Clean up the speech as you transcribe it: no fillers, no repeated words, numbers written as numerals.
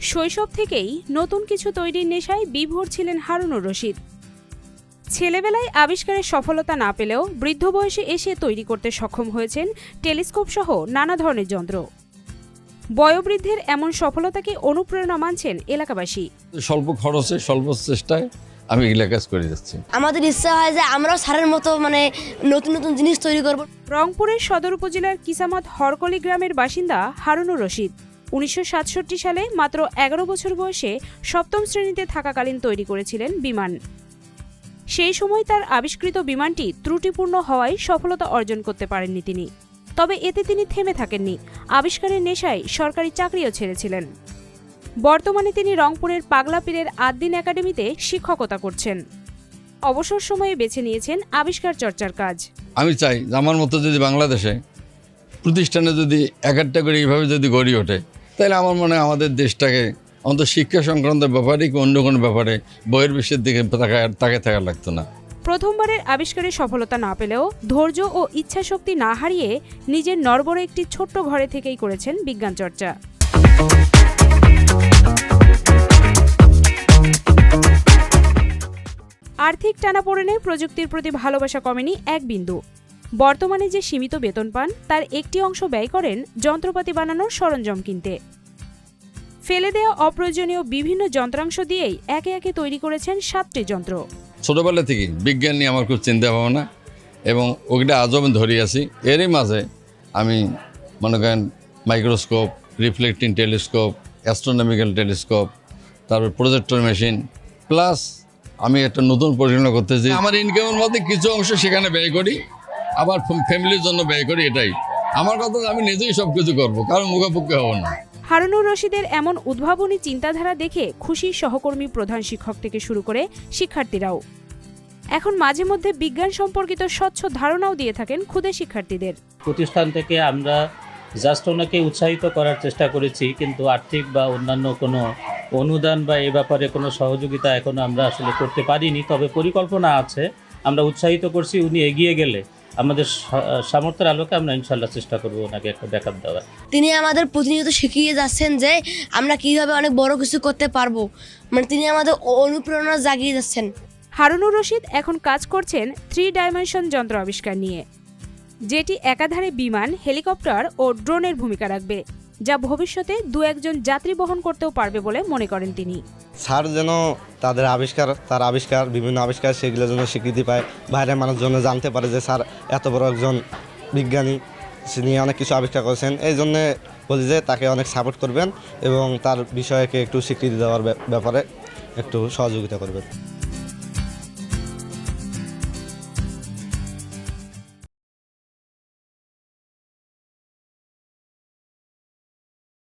শৈশব থেকেই নতুন কিছু তৈরির নেশায় বিভোর ছিলেন হারুনুর রশিদ। ছেলেবেলায় আবিষ্কারের সফলতা না পেলেও বৃদ্ধ বয়সে এসে তৈরি করতে সক্ষম হয়েছেন টেলিস্কোপ সহ নানা ধরনের যন্ত্র। বয়োবৃদ্ধের এমন সফলতাকে অনুপ্রেরণা মানছেন এলাকাবাসী। স্বল্প খরচে স্বল্প চেষ্টায় আমি এগুলা কাজ করে যাচ্ছি। আমাদের ইচ্ছা হয় যে আমরাও স্যারের মতো নতুন নতুন জিনিস তৈরি করব। রংপুরের সদর উপজেলার কিসামত হরকলি গ্রামের বাসিন্দা হারুনুর রশিদ 1967 সালে মাত্র 11 বছর বয়সে সপ্তম শ্রেণীতে থাকাকালীন তৈরি করেছিলেন বিমান। সেই সময় তার আবিষ্কৃত বিমানটি ত্রুটিপূর্ণ হওয়ায় সফলতা অর্জন করতে পারেননি তিনি। তবে এতে তিনি থেমে থাকেননি, আবিষ্কারের নেশায় সরকারি চাকরিও ছেড়েছিলেন। বর্তমানে তিনি রংপুরের পাগলা পীরের আদ্দিন একাডেমিতে শিক্ষকতা করছেন। অবসর সময়ে বেছে নিয়েছেন আবিষ্কার চর্চার কাজ। আমি চাই যে আমার মতো যদি বাংলাদেশে প্রতিষ্ঠানে যদি এক একটা করে এইভাবে যদি গড়ে ওঠে, তাহলে আমার মনে হয় আমাদের দেশটাকে অন্তত শিক্ষা সংক্রান্ত ব্যাপারে কি অন্য কোনো ব্যাপারে বইয়ের বিশ্বের দিকে তাকে থাকা লাগতো না। প্রথমবারের আবিষ্কারে সফলতা না পেলেও ধৈর্য ও ইচ্ছাশক্তি না হারিয়ে নিজের নড়বড়ে একটি ছোট্ট ঘরে থেকেই করেছেন বিজ্ঞান চর্চা। আর্থিক টানাপোড়েনে প্রযুক্তির প্রতি ভালোবাসা কমেনি এক বিন্দু। বর্তমানে যে সীমিত বেতন পান তার একটি অংশ ব্যয় করেন যন্ত্রপাতি বানানোর সরঞ্জাম কিনতে। ফেলে দেওয়া অপ্রয়োজনীয় বিভিন্ন যন্ত্রাংশ দিয়েই একে একে তৈরি করেছেন 7টি যন্ত্র। ছোটোবেলা থেকে বিজ্ঞান নিয়ে আমার খুব চিন্তা ভাবনা এবং ওইটা আজও আমি ধরে আছি। এরই মাঝে আমি মনে করেন microscope, reflecting telescope, astronomical telescope, তারপর প্রজেক্টর মেশিন, প্লাস আমি একটা নতুন পরিচালনা করতেছি। আমার ইনকামের মধ্যে কিছু অংশ সেখানে ব্যয় করি, আবার ফ্যামিলির জন্য ব্যয় করি। এটাই আমার কথা, আমি নিজেই সব কিছু করবো, কারণ মুখাপুখি হব না। হারুনুর রশিদের এমন উদ্ভাবনী চিন্তাধারা দেখে খুশি সহকর্মী, প্রধান শিক্ষক থেকে শুরু করে শিক্ষার্থীরাও। এখন মাঝে মধ্যে বিজ্ঞান সম্পর্কিত স্বচ্ছ ধারণাও দিয়ে থাকেন ক্ষুদে শিক্ষার্থীদের। প্রতিষ্ঠান থেকে আমরা জাস্ট ওনাকে উৎসাহিত করার চেষ্টা করেছি, কিন্তু আর্থিক বা অন্যান্য কোনো অনুদান বা এ ব্যাপারে কোনো সহযোগিতা এখনো আমরা আসলে করতে পারিনি। তবে পরিকল্পনা আছে, আমরা উৎসাহিত করছি। উনি এগিয়ে গেলে আমাদের সামর্থ্যের আলোকে আমরা ইনশাল্লাহ চেষ্টা করবো ওনাকে একটা ব্যাকআপ দেওয়ার। তিনি আমাদের প্রতিনিয়ত শিখিয়ে যাচ্ছেন যে আমরা কিভাবে অনেক বড় কিছু করতে পারবো। তিনি আমাদের অনুপ্রেরণা জাগিয়ে যাচ্ছেন। হারুনুর রশিদ এখন কাজ করছেন 3 ডাইমেনশন যন্ত্র আবিষ্কার নিয়ে, যেটি একাধারে বিমান, হেলিকপ্টার ও ড্রোনের ভূমিকা রাখবে, যা ভবিষ্যতে 2-1 যাত্রী বহন করতেও পারবে বলে মনে করেন তিনি। স্যার যেন তার আবিষ্কার বিভিন্ন আবিষ্কার সেগুলোর জন্য স্বীকৃতি পায়, বাইরের মানুষ জন্য জানতে পারে যে স্যার এত বড় একজন বিজ্ঞানী, তিনি অনেক কিছু আবিষ্কার করেছেন। এই জন্যে বলি যে তাকে অনেক সাপোর্ট করবেন এবং তার বিষয়কে একটু স্বীকৃতি দেওয়ার ব্যাপারে একটু সহযোগিতা করবেন।